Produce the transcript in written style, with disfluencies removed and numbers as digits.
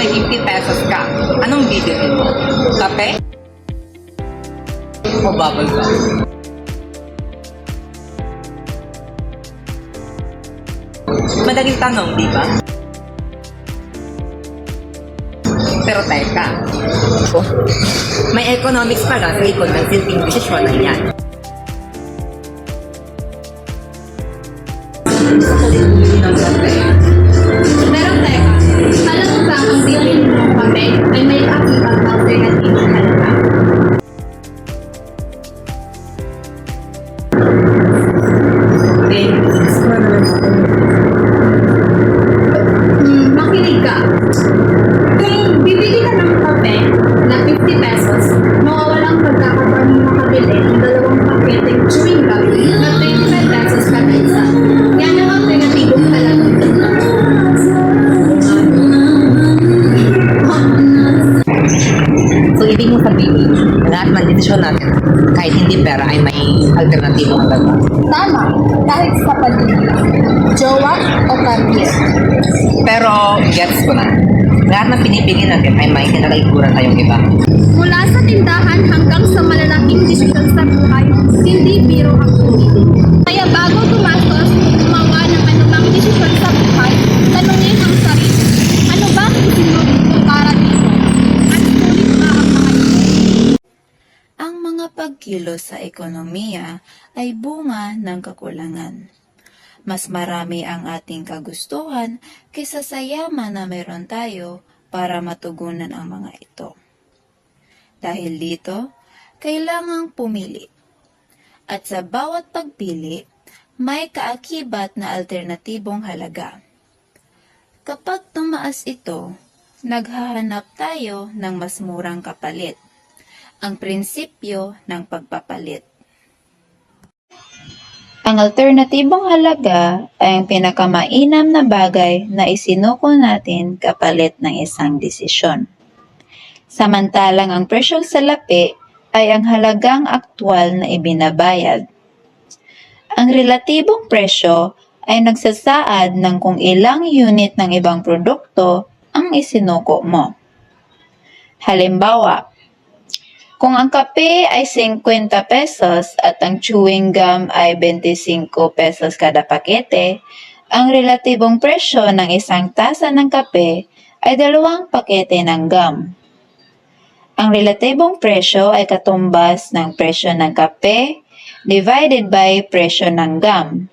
may 50 pesos ka, anong bibilin mo? Kape? O bubble gum? Madaling tanong, di ba? Pero teka, may economics pala sa likod ng silbing desisyon na yan. Pero teka, alam mo ba ang bibili mong kape ay may akibat na alternative halaga? Makinig ka. Kung bibili ka ng kape na 50 pesos, mawawalang pagkakataon mo makabili ng dalawang paketeng chewing gum na 25 pesos kada isa. Yan ang alternatibong halaga. So, ibig mo sabihin, lahat ng desisyon natin, kahit hindi pera, ay may alternatibong halaga. Tama, kahit sa pamilya, jowa o career. Pero, gets ko na. Lahat ng pinipili natin ay may kinakaiguran tayong iba. Mula sa tindahan hanggang sa malalaking desisyon sa buhay, hindi biro ang pumili. Kaya bago tumastos, gumawa ng anumang desisyon sa buhay, tanungin ang sarili, ano ba ang isinod ko para dito? At sulit ba ang mga ito? Ang mga pagkilos sa ekonomiya ay bunga ng kakulangan. Mas marami ang ating kagustuhan kaysa sa yaman na meron tayo para matugunan ang mga ito. Dahil dito, kailangang pumili. At sa bawat pagpili, may kaakibat na alternatibong halaga. Kapag tumaas ito, naghahanap tayo ng mas murang kapalit. Ang prinsipyo ng pagpapalit. Ang alternatibong halaga ay ang pinakamainam na bagay na isinuko natin kapalit ng isang desisyon. Samantalang ang presyong salapi ay ang halagang aktwal na ibinabayad. Ang relatibong presyo ay nagsasaad ng kung ilang unit ng ibang produkto ang isinuko mo. Halimbawa, kung ang kape ay 50 pesos at ang chewing gum ay 25 pesos kada pakete, ang relatibong presyo ng isang tasa ng kape ay 2 pakete ng gum. Ang relatibong presyo ay katumbas ng presyo ng kape divided by presyo ng gum.